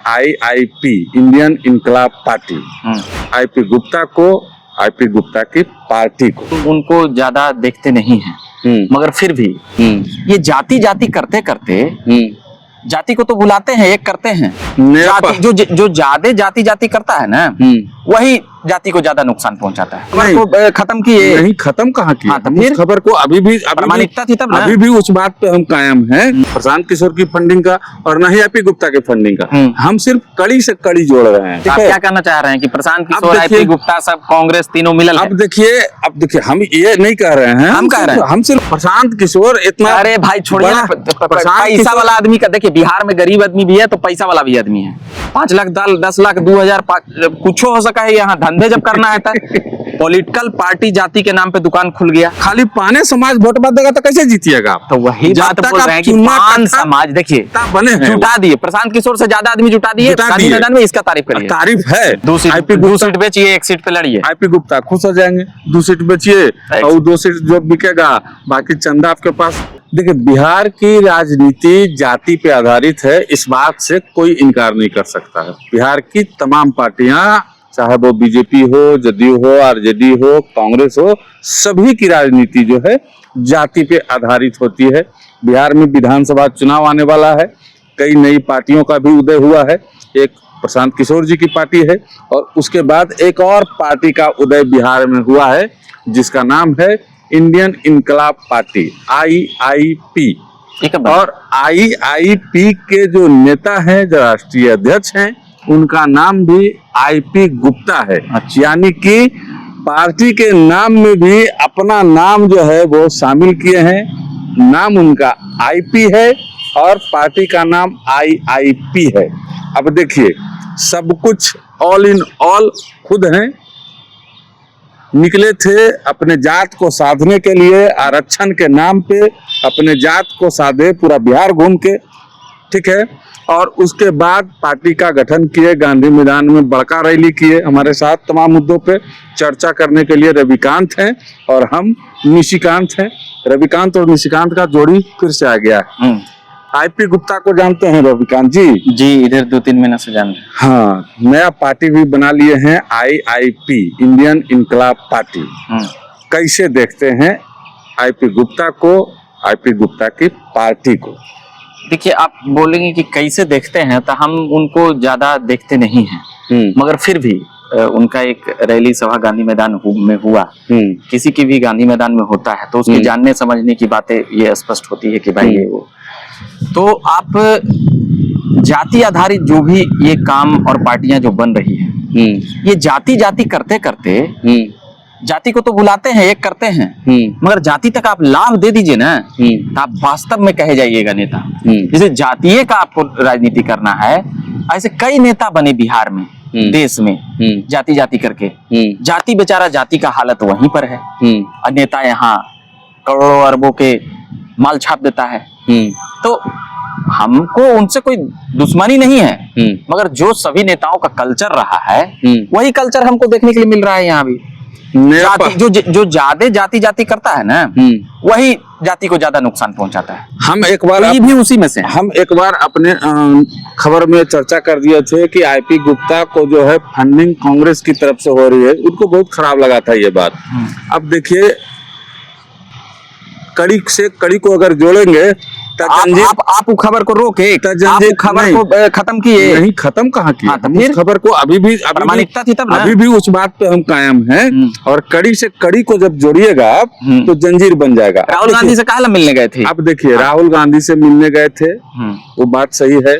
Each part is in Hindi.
IIP इंडियन इनकलाब पार्टी, आईपी गुप्ता को, आईपी गुप्ता की पार्टी को उनको ज्यादा देखते नहीं हैं, मगर फिर भी ये जाति जाति करते करते जाति को तो बुलाते हैं, एक करते हैं जाति, जो ज्यादा जाति जाति करता है ना वही जाति को ज्यादा नुकसान पहुंचाता है। खबर को खत्म किए नहीं, खत्म कहाँ किया? तो फिर खबर को अभी भी प्रामाणिकता थी तब ना। अभी भी उस बात पे हम कायम हैं, प्रशांत किशोर की फंडिंग का और न ही आईपी गुप्ता की फंडिंग का। हम सिर्फ कड़ी से कड़ी जोड़ रहे हैं। आप क्या कहना चाह रहे हैं कि प्रशांत किशोर, आईपी गुप्ता सब कांग्रेस तीनों मिलल है? अब देखिए हम ये नहीं कह रहे हैं, हम कह रहे हैं हम सिर्फ प्रशांत किशोर इतना। अरे भाई छोड़िए ना, पैसा वाला आदमी का देखिए, बिहार में गरीब आदमी भी है तो पैसा वाला भी आदमी है। 5 लाख 10 लाख 2000 कुछ हो सका है। यहाँ धंधे जब करना है पॉलिटिकल पार्टी जाति के नाम पे दुकान खुल गया। खाली पाने समाज वोट मत देगा तो कैसे जीतिएगा आप? तो वही बात बोल रहे हैं कि पान समाज देखिए बने जुटा दिए, प्रशांत किशोर से ज्यादा आदमी जुटा दिए मैदान में। इसका तारीफ करिए। तारीफ है। 2 सीट बेचिए, 1 सीट पे लड़िए। आईपी गुप्ता खुश हो जाएंगे। 2 सीट बेचिए और 2 सीट जो बिकेगा बाकी चंदा आपके पास। देखिए बिहार की राजनीति जाति पे आधारित है, इस बात से कोई इनकार नहीं कर सकता है। बिहार की तमाम पार्टियां, चाहे वो बीजेपी हो, जदयू हो, आरजेडी हो, कांग्रेस हो, सभी की राजनीति जो है जाति पे आधारित होती है। बिहार में विधानसभा चुनाव आने वाला है, कई नई पार्टियों का भी उदय हुआ है। एक प्रशांत किशोर जी की पार्टी है और उसके बाद एक और पार्टी का उदय बिहार में हुआ है जिसका नाम है इंडियन इनकलाब पार्टी, IIP। और IIP के जो नेता हैं, जो राष्ट्रीय अध्यक्ष हैं, उनका नाम भी आईपी गुप्ता है। यानी कि पार्टी के नाम में भी अपना नाम जो है वो शामिल किए हैं। नाम उनका आईपी है और पार्टी का नाम IIP है। अब देखिए सब कुछ ऑल इन ऑल खुद हैं, निकले थे अपने जात को साधने के लिए, आरक्षण के नाम पे अपने जात को साधे पूरा बिहार घूम के, ठीक है। और उसके बाद पार्टी का गठन किए, गांधी मैदान में बड़का रैली किए। हमारे साथ तमाम मुद्दों पे चर्चा करने के लिए रविकांत हैं और हम निशिकांत हैं। रविकांत और निशिकांत का जोड़ी फिर से आ गया है। आईपी गुप्ता को जानते हैं रविकांत जी? जी इधर 2-3 महीने से जान रहे हैं। हाँ, नया पार्टी भी बना लिए हैं, IIP इंडियन इनकलाब पार्टी। कैसे देखते हैं आईपी गुप्ता को, आईपी गुप्ता की पार्टी को? देखिए आप बोलेंगे कि कैसे देखते हैं, तो हम उनको ज्यादा देखते नहीं हैं, मगर फिर भी उनका एक रैली सभा गांधी मैदान में हुआ। किसी की भी गांधी मैदान में होता है तो उसके जानने समझने की बातें ये स्पष्ट होती है कि भाई ये वो। तो आप जाति आधारित जो भी ये काम और पार्टियां जो बन रही है, ये जाति जाति करते करते जाति को तो बुलाते हैं, एक करते हैं, मगर जाति तक आप लाभ दे दीजिए ना तो आप वास्तव में कहे जाइएगा नेता। जैसे जातीय का आपको राजनीति करना है, ऐसे कई नेता बने बिहार में, देश में, जाति जाति करके। जाति बेचारा, जाति का हालत वहीं पर है और नेता यहाँ करोड़ों अरबों के माल छाप देता है। तो हमको उनसे कोई दुश्मनी नहीं है, मगर जो सभी नेताओं का कल्चर रहा है वही कल्चर हमको देखने के लिए मिल रहा है यहाँ भी। जाति जो ज्यादा जाति जाति करता है ना वही जाति को ज्यादा नुकसान पहुंचाता है। हम एक बार भी उसी में से हम एक बार अपने खबर में चर्चा कर दिए थे कि आईपी गुप्ता को जो है फंडिंग कांग्रेस की तरफ से हो रही है, उनको बहुत खराब लगा था ये बात। अब देखिए कड़ी से कड़ी को अगर जोड़ेंगे आप खबर को रोके, खबर को खत्म किए। नहीं, खत्म कहाँ किया? तो फिर खबर को अभी भी प्रामाणिकता थी तब ना। अभी भी उस बात पे हम कायम हैं और कड़ी से कड़ी को जब जोड़िएगा आप तो जंजीर बन जाएगा। राहुल गांधी से काहे मिलने गए थे? अब देखिए राहुल गांधी से मिलने गए थे, वो बात सही है।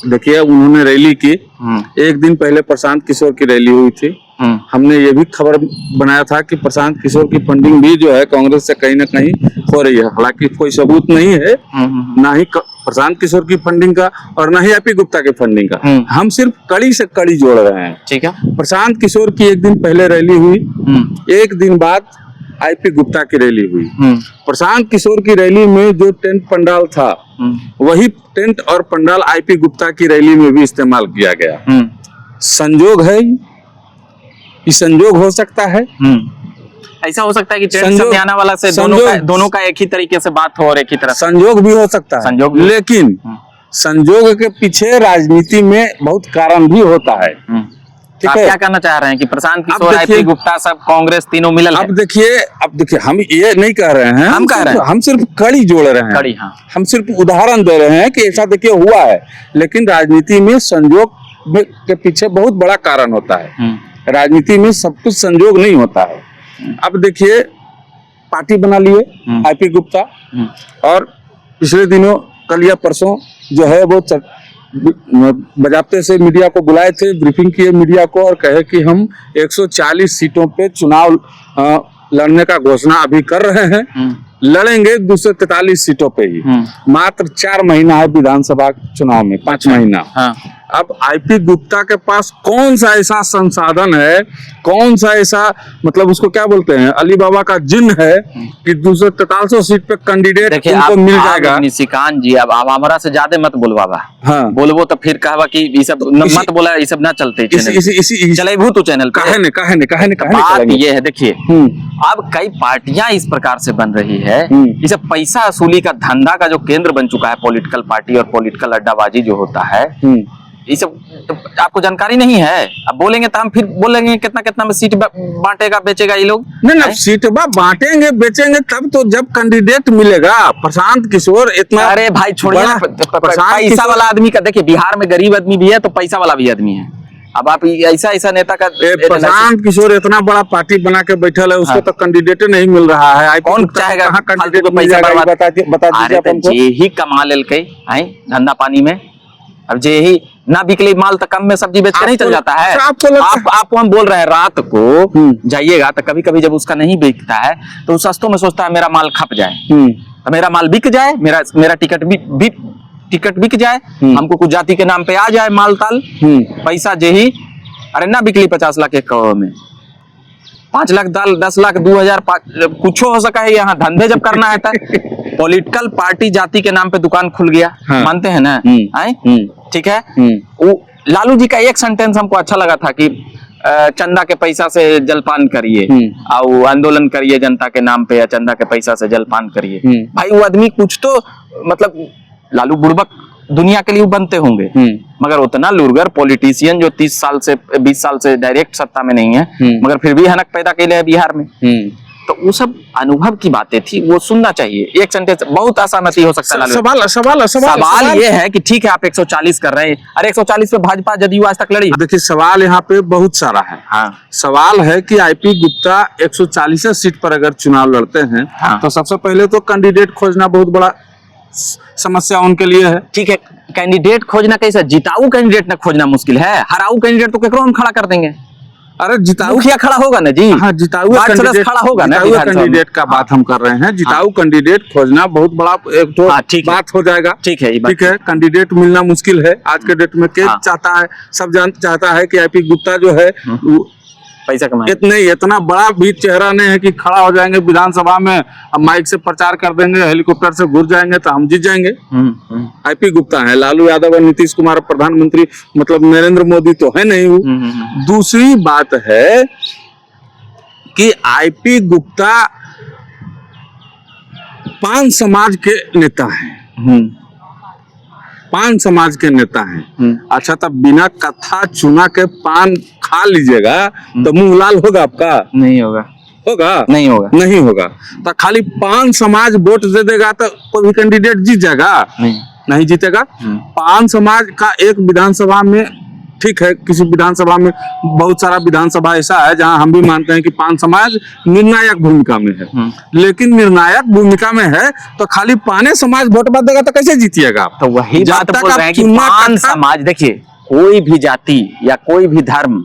देखिए उन्होंने रैली की, एक दिन पहले प्रशांत किशोर की रैली हुई थी। हमने ये भी खबर बनाया था कि प्रशांत किशोर की फंडिंग भी जो है कांग्रेस से कहीं ना कहीं हो रही है। हालांकि कोई सबूत नहीं है, ना ही प्रशांत किशोर की फंडिंग का और ना ही आईपी गुप्ता की फंडिंग का। हम सिर्फ कड़ी से कड़ी जोड़ रहे हैं। ठीक है। प्रशांत किशोर की एक दिन पहले रैली हुई, एक दिन बाद आईपी गुप्ता की रैली हुई। प्रशांत किशोर की रैली में जो टेंट पंडाल था वही टेंट और पंडाल आईपी गुप्ता की रैली में भी इस्तेमाल किया गया। संजोग है, ये संजोग हो सकता है। ऐसा हो सकता है कि टेंट समझाने वाला से दोनों का एक ही तरीके से बात हो और एक ही तरह संजोग भी हो सकता है। संजोग, लेकिन संजोग के पीछे राजनीति में बहुत कारण भी होता है। ठीक आप है। क्या कहना चाह रहे हैं कि प्रशांत किशोर, देखिए- आईपी गुप्ता सब कांग्रेस तीनों मिलल है? अब देखिए हम ये नहीं कह रहे हैं, हम कह रहे हैं। हम सिर्फ कड़ी जोड़ रहे हैं। कड़ी, हाँ। हम सिर्फ उदाहरण दे रहे हैं कि ऐसा देखिए हुआ है, लेकिन राजनीति में संजोग के पीछे बहुत बड़ा कारण होता है। राजनीति में सब कुछ संजोग नहीं होता है। अब देखिए पार्टी बना लिए आईपी गुप्ता, और पिछले दिनों कल या परसों जो है वो बजाते से मीडिया को बुलाए थे, ब्रीफिंग किए मीडिया को और कहे कि हम 140 सीटों पे चुनाव लड़ने का घोषणा अभी कर रहे हैं, लड़ेंगे 243 सीटों पे ही। मात्र 4 महीना है विधानसभा चुनाव में, 5 महीना। हाँ। अब आईपी गुप्ता के पास कौन सा ऐसा संसाधन है, कौन सा ऐसा मतलब उसको क्या बोलते हैं, अली बाबा का जिन्न है कि 243 सीट पे कैंडिडेट उनको मिल जाएगा। निशिकांत जी, अब आप हमारा से ज्यादा मत बोलवाबा। हाँ। बोलबो तो फिर कहवा कि ये सब मत बोला, ये सब ना चलते चले भू तो चैनल पे। बात ये है, देखिए अब कई पार्टियां इस प्रकार से बन रही है, ये सब पैसा वसूली का धंधा का जो केंद्र बन चुका है पॉलिटिकल पार्टी और पॉलिटिकल अड्डाबाजी जो होता है, ये सब तो आपको जानकारी नहीं है। अब बोलेंगे तो हम फिर बोलेंगे कितना कितना में सीट बांटेगा बेचेगा ये लोग। नहीं सीट बांटेंगे बेचेंगे तब तो जब कैंडिडेट मिलेगा। प्रशांत किशोर इतना, अरे भाई छोड़िए ना, पैसा वाला आदमी का देखिए, बिहार में गरीब आदमी भी है तो पैसा वाला भी आदमी है। अब आप ऐसा नेता का, प्रशांत किशोर इतना बड़ा पार्टी बना के बैठल है, उसको तो कैंडिडेट नहीं मिल रहा है। कौन चाहेगा कैंडिडेट पैसा बता दीजिए। ये ही कमा लेल के धंधा पानी में, अब जे ही ना बिकले माल तो कम में सब्जी बेच के नहीं चल जाता है। आपको हम बोल रहे हैं रात को जाइएगा तो कभी कभी जब उसका नहीं बिकता है तो सस्तों में सोचता है मेरा माल खप जाए, तो मेरा माल बिक जाए, मेरा टिकट बिक जाए, हमको कुछ जाति के नाम पे आ जाए माल ताल पैसा जे ही। अरे ना बिकली 50 लाख 1 करोड़ में, 5 लाख 10 लाख 2000 कुछ हो सका है। यहाँ धंधे जब करना है तो पॉलिटिकल पार्टी जाति के नाम पे दुकान खुल गया। हाँ। मानते हैं ना? ठीक है। वो लालू जी का एक सेंटेंस हमको अच्छा लगा था कि चंदा के पैसा से जलपान करिए और आंदोलन करिए जनता के नाम पे, या चंदा के पैसा से जलपान करिए। भाई वो आदमी कुछ तो मतलब, लालू बुड़बक दुनिया के लिए बनते होंगे, मगर उतना लुरगर पॉलिटिशियन जो 30 साल से 20 साल से डायरेक्ट सत्ता में नहीं है, मगर फिर भी हनक पैदा के लिए है बिहार में। तो वो सब अनुभव की बातें थी, वो सुनना चाहिए। एक सेंटेंस बहुत असहमति हो सकता है। सवाल ये है कि ठीक है आप 140 कर रहे हैं, अरे 140 पे भाजपा जदयू आज तक लड़ी। देखिए सवाल यहाँ पे बहुत सारा है। हाँ। सवाल है कि आईपी गुप्ता 140 सीट पर अगर चुनाव लड़ते हैं, हाँ। तो सबसे पहले तो कैंडिडेट खोजना बहुत बड़ा समस्या उनके लिए है। ठीक है, कैंडिडेट खोजना कैसा, जिताऊ कैंडिडेट ना खोजना मुश्किल है, हराऊ कैंडिडेट तो केकरो हम खड़ा कर देंगे। अरे जिताऊ मुखिया खड़ा होगा ना जी। हाँ, जिताऊ कैंडिडेट खड़ा होगा ना। कैंडिडेट का बात हम कर रहे हैं। जिताऊ कैंडिडेट खोजना बहुत बड़ा एक तो बात हो जाएगा। ठीक है, कैंडिडेट मिलना मुश्किल है आज के डेट में। चाहता है, सब चाहता है कि आईपी गुप्ता जो है पैसा कमाए। इतना बड़ा भी चेहरा नहीं है कि खड़ा हो जाएंगे विधानसभा में, अब माइक से प्रचार कर देंगे, हेलीकॉप्टर से घुस जाएंगे तो हम जीत जाएंगे। आईपी गुप्ता है, लालू यादव और नीतीश कुमार प्रधानमंत्री, मतलब नरेंद्र मोदी तो है नहीं वो। दूसरी बात है कि आईपी गुप्ता पान समाज के नेता हैं। पान समाज के नेता हैं। अच्छा, तब बिना कथा चुना के पान खा लीजिएगा तो मुंह लाल होगा आपका? नहीं होगा। नहीं होगा। तो खाली पान समाज वोट दे देगा तो कोई भी कैंडिडेट जीत जाएगा? नहीं जीतेगा। पान समाज का एक विधानसभा में, ठीक है, किसी विधानसभा में, बहुत सारा विधानसभा ऐसा है जहां हम भी मानते हैं कि पान समाज निर्णायक भूमिका में है, लेकिन निर्णायक भूमिका में है तो खाली पाने समाज वोट मत देगा तो कैसे जीतिएगा? तो वही बात बोल रहे हैं कि पान समाज, देखिए कोई भी जाति या कोई भी धर्म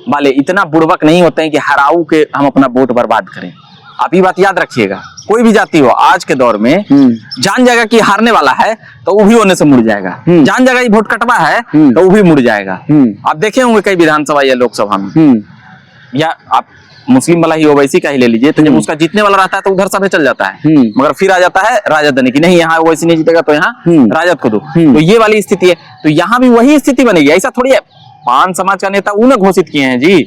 वाले इतना बुड़बक नहीं होते हैं कि हराऊ के हम अपना वोट बर्बाद करें। आप ये बात याद रखिएगा, कोई भी जाति हो आज के दौर में जान जाएगा कि हारने वाला है तो वो भी होने से मुड़ जाएगा, जान जाएगा ये वोट कटवा है तो वो भी मुड़ जाएगा। आप देखे होंगे कई विधानसभा या लोकसभा में, या आप मुस्लिम वाला ही ओवैसी का ही ले लीजिए, तो जब उसका जीतने वाला रहता है तो उधर सब चल जाता है, मगर फिर आ जाता है राजद देने की, नहीं यहाँ ओवैसी नहीं जीतेगा तो यहाँ राजद को दो। तो ये वाली स्थिति है, तो यहाँ भी वही स्थिति बनेगी। ऐसा थोड़ी है, पान समाज का नेता उन्हें घोषित किए हैं जी,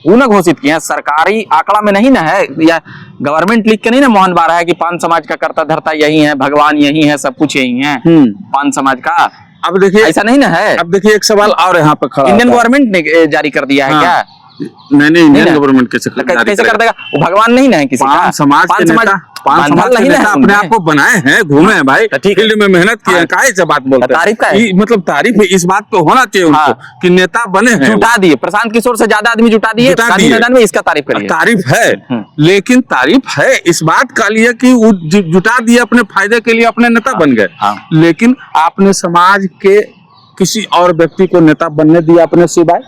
उन्हें घोषित किया, सरकारी आंकड़ा में नहीं ना है, या गवर्नमेंट लिख के नहीं ना मोहन बारह है कि पान समाज का करता धरता यही है, भगवान यही है, सब कुछ यही है पान समाज का। अब देखिए, ऐसा नहीं ना है। अब देखिए एक सवाल और यहाँ पे खड़ा इंडियन होता है। गवर्नमेंट ने जारी कर दिया है हाँ। क्या? नहीं, इंडियन ना। गवर्नमेंट कैसे कैसे कर देगा? वो भगवान नहीं ना है किसी का। पान समाज के नेता, पान समाज के नहीं नेता ना अपने आप को बनाए हैं, घूमे हैं भाई, ठीक है। फील्ड में मेहनत किए हैं, हाँ। काहे से बात बोलते हैं? तारीफ का है। मतलब तारीफ है, इस बात पे होना चाहिए उनको कि नेता बने हैं। जुटा दिए, प्रशांत किशोर से ज्यादा आदमी जुटा दिए गांधी मैदान में, इसका तारीफ करिए। तारीफ है, लेकिन तारीफ है इस बात का लिए कि वो जुटा दिए अपने फायदे के लिए, अपने नेता बन गए। लेकिन आपने समाज के किसी और व्यक्ति को नेता बनने दिया अपने सिवाय?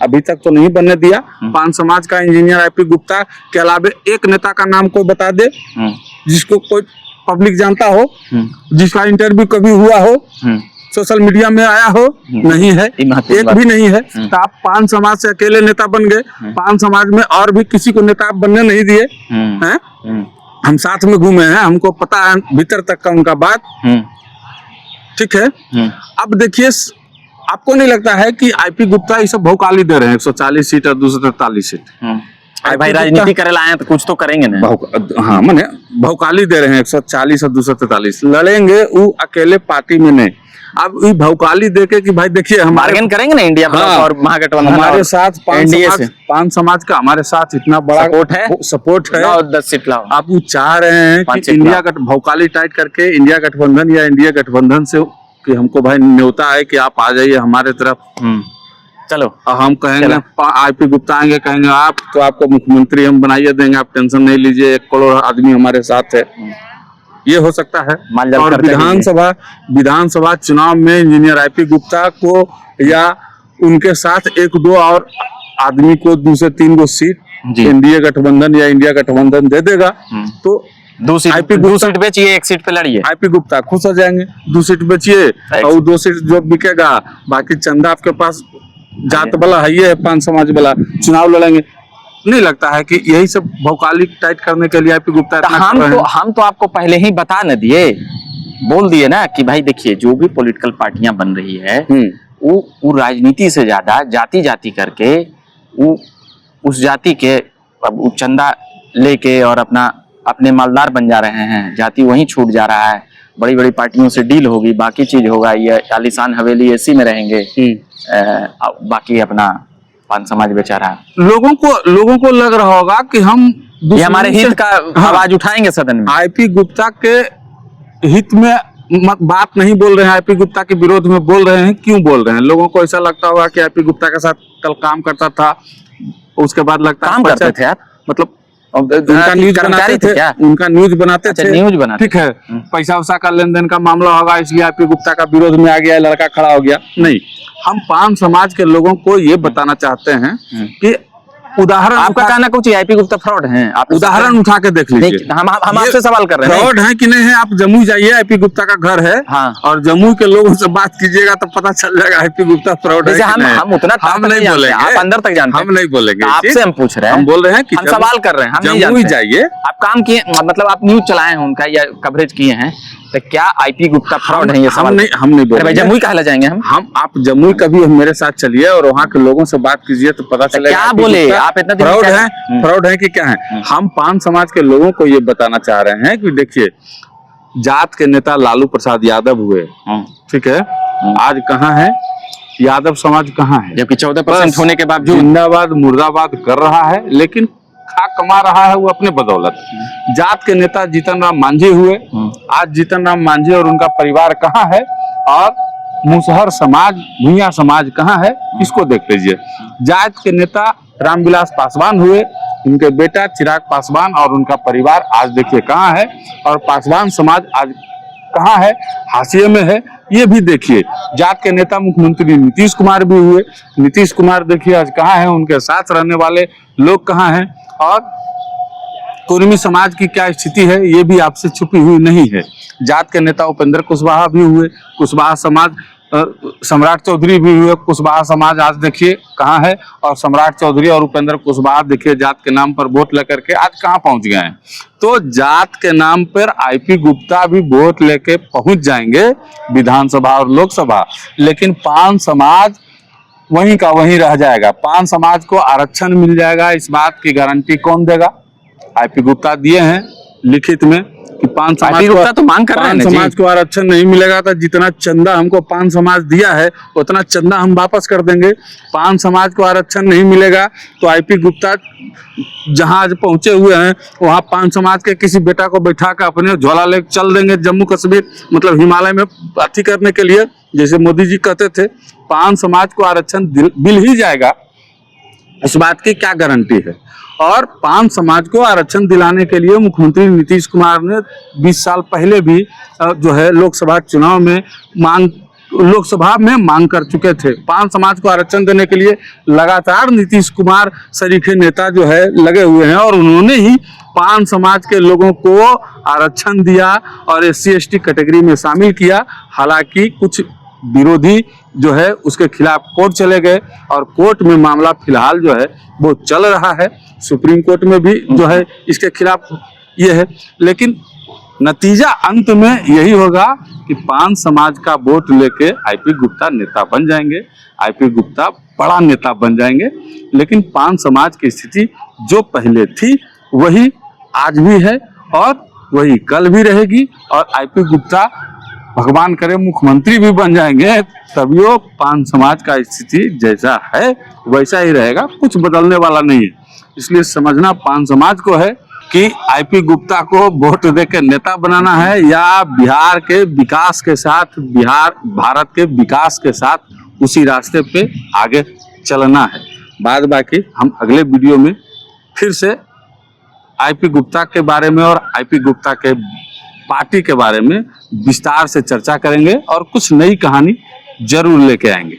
अभी तक तो नहीं बनने दिया। पान समाज का इंजीनियर आईपी गुप्ता के अलावा एक नेता का नाम कोई बता दे जिसको कोई पब्लिक जानता हो, जिसका इंटरव्यू कभी हुआ हो, सोशल मीडिया में आया हो? नहीं है, एक भी नहीं है। तो आप पान समाज से अकेले नेता बन गए, पान समाज में और भी किसी को नेता बनने नहीं दिए हैं। हम साथ में घूमे हैं, हमको पता है भीतर तक का उनका बात, ठीक है। अब देखिए, आपको नहीं लगता है कि आईपी गुप्ता ये सब भौकाली दे रहे हैं 140 सीट और 243 सीट? भाई राजनीति करे लाए हैं तो कुछ तो करेंगे ना। हाँ, मैंने भौकाली दे रहे हैं 140 और 243, लड़ेंगे वो अकेले पार्टी में नहीं। अब ये भौकाली देके कि भाई देखिए हम बार्गेन करेंगे ना इंडिया ब्लॉक और महागठबंधन हमारे साथ पान समाज का हमारे साथ इतना बड़ा सपोर्ट है, 10 सीट लाओ। आप वो चाह रहे हैं कि इंडिया भौकाली टाइट करके इंडिया गठबंधन या इंडिया गठबंधन से कि हमको भाई न्योता है कि आप आ जाइए हमारे तरफ, चलो। हम कहेंगे आईपी गुप्ता आएंगे, कहेंगे आप तो आपको मुख्यमंत्री हम बनाइए देंगे, आप टेंशन नहीं लीजिए, 1 करोड़ आदमी हमारे साथ है। ये हो सकता है। और विधानसभा चुनाव में इंजीनियर आईपी गुप्ता को या उनके साथ 1-2 और आदमी को 2 से 3 गो सीट इंडिया गठबंधन या इंडिया गठबंधन दे देगा तो 2 सीट बेचिए, 1 सीट पे लड़िए। आईपी गुप्ता खुश हो जाएंगे। 2 सीट बेचिए और 2 सीट जो बिकेगा, बाकी चंदा आपके पास जात वाला है, ये पान समाज वाला चुनाव लड़ेंगे। नहीं लगता है कि यही सब भौकाली टाइट करने के लिए आईपी गुप्ता हम तो आपको पहले ही बता न दिए, बोल दिए ना कि भाई देखिए जो भी पॉलिटिकल पार्टियां बन रही है वो राजनीति से ज्यादा जाति करके वो उस जाति के अब चंदा लेके और अपने मालदार बन जा रहे हैं, जाति वहीं छूट जा रहा है। बड़ी बड़ी पार्टियों से डील होगी, बाकी चीज होगा, ये आलीशान हवेली एसी में रहेंगे, बाकी अपना पान समाज बेचारा। लोगों को लग रहा होगा कि हम ये हमारे हित का आवाज उठाएंगे सदन में। आईपी गुप्ता के हित में बात नहीं बोल रहे हैं, आईपी गुप्ता के विरोध में बोल रहे हैं। क्यों बोल रहे हैं? लोगों को ऐसा लगता होगा कि आईपी गुप्ता के साथ कल काम करता था, उसके बाद लगता काम करते थे आप, मतलब उनका न्यूज बनाते थे, उनका न्यूज बनाते थे, न्यूज बनाते, ठीक है। पैसा वैसा का लेन देन का मामला होगा, इसलिए आईपी गुप्ता का विरोध में आ गया, लड़का खड़ा हो गया। नहीं, हम पान समाज के लोगों को ये बताना चाहते हैं कि उदाहरण आपका कहना कुछ आईपी गुप्ता फ्रॉड हैं, आप उदाहरण उठा के देख लीजिए। हम आपसे सवाल कर रहे हैं, फ्रॉड है कि नहीं है। आप जम्मू जाइए, आईपी गुप्ता का घर है, और जम्मू के लोगों से बात कीजिएगा तो पता चल जाएगा आईपी गुप्ता फ्रॉड है। हम उतना हम नहीं बोलेंगे, आप अंदर तक जानते हैं, हम नहीं बोलेंगे, आपसे हम पूछ रहे हैं, हम बोल रहे हैं कि हम सवाल कर रहे हैं, हम नहीं जम्मू जाइए। आप काम किए, मतलब आप न्यूज चलाए हैं उनका या कवरेज किए हैं, तो क्या आईपी गुप्ता फ्रॉड है? ये सवाल हम नहीं बोल रहे। जम्मू कहला जाएंगे हम आप जम्मू कभी मेरे साथ चलिए और वहाँ के लोगों से बात कीजिए तो पता चलेगा क्या बोले आप। इतना फ्रॉड है कि क्या है? हम पान समाज के लोगों को ये बताना चाह रहे हैं कि देखिए, जात के नेता लालू प्रसाद यादव हुए, ठीक है, आज कहाँ है यादव समाज? कहाँ है? जबकि 14% होने के बावजूद जिंदाबाद मुर्दाबाद कर रहा है, लेकिन खा कमा रहा है वो अपने बदौलत। जात के नेता जीतन राम मांझी हुए, आज जीतन राम मांझी और उनका परिवार कहाँ है? और मुसहर समाज, भूया समाज कहाँ है? इसको देख लीजिए। जात के नेता रामविलास पासवान हुए, उनके बेटा चिराग पासवान और उनका परिवार आज देखिए कहाँ है, और पासवान समाज आज कहाँ है? हाशिए में है। ये भी देखिए, जात के नेता मुख्यमंत्री नीतीश कुमार भी हुए, नीतीश कुमार देखिए आज कहाँ है, उनके साथ रहने वाले लोग कहाँ हैं, और कुर्मी समाज की क्या स्थिति है ये भी आपसे छुपी हुई नहीं है। जात के नेता उपेंद्र कुशवाहा भी हुए, कुशवाहा समाज, सम्राट चौधरी भी हुए, कुशवाहा समाज आज देखिए कहाँ है, और सम्राट चौधरी और उपेंद्र कुशवाहा देखिए जात के नाम पर वोट लेकर के आज कहाँ पहुंच गए हैं। तो जात के नाम पर आईपी गुप्ता भी वोट लेके पहुंच जाएंगे विधानसभा और लोकसभा, लेकिन पान समाज वहीं का वहीं रह जाएगा। पान समाज को आरक्षण मिल जाएगा, इस बात की गारंटी कौन देगा? आईपी गुप्ता दिए हैं, लिखित में कि पान समाज गुप्ता तो मांग कर रहे हैं पान ना जी। समाज को आरक्षण नहीं मिलेगा तो जितना चंदा हमको पान समाज दिया है उतना चंदा हम वापस कर देंगे। पान समाज को आरक्षण नहीं मिलेगा तो आईपी गुप्ता जहां आज पहुंचे हुए हैं वहां पान समाज के किसी बेटा को बैठा कर अपने झोला लेकर चल देंगे जम्मू कश्मीर, मतलब हिमालय में अथी करने के लिए। जैसे मोदी जी कहते थे पान समाज को आरक्षण मिल ही जाएगा, इस बात की क्या गारंटी है। और पान समाज को आरक्षण दिलाने के लिए मुख्यमंत्री नीतीश कुमार ने 20 साल पहले भी जो है लोकसभा चुनाव में लोकसभा में मांग कर चुके थे। पान समाज को आरक्षण देने के लिए लगातार नीतीश कुमार सरीखे नेता जो है लगे हुए हैं और उन्होंने ही पान समाज के लोगों को आरक्षण दिया और SC ST कैटेगरी में शामिल किया। हालांकि कुछ विरोधी जो है उसके खिलाफ कोर्ट चले गए और कोर्ट में मामला फिलहाल जो है वो चल रहा है। सुप्रीम कोर्ट में भी जो है इसके खिलाफ ये है, लेकिन नतीजा अंत में यही होगा कि पान समाज का वोट लेके आईपी गुप्ता नेता बन जाएंगे, आईपी गुप्ता बड़ा नेता बन जाएंगे। लेकिन पान समाज की स्थिति जो पहले थी वही आज भी है और वही कल भी रहेगी। और आईपी गुप्ता भगवान करे मुख्यमंत्री भी बन जाएंगे तभी वो पान समाज का स्थिति जैसा है वैसा ही रहेगा, कुछ बदलने वाला नहीं है। इसलिए समझना पान समाज को है कि आईपी गुप्ता को वोट देकर नेता बनाना है या बिहार के विकास के साथ, भारत के विकास के साथ उसी रास्ते पे आगे चलना है। बाद बाकी हम अगले वीडियो में फिर से आईपी गुप्ता के बारे में और आईपी गुप्ता के पार्टी के बारे में विस्तार से चर्चा करेंगे और कुछ नई कहानी जरूर लेके आएंगे।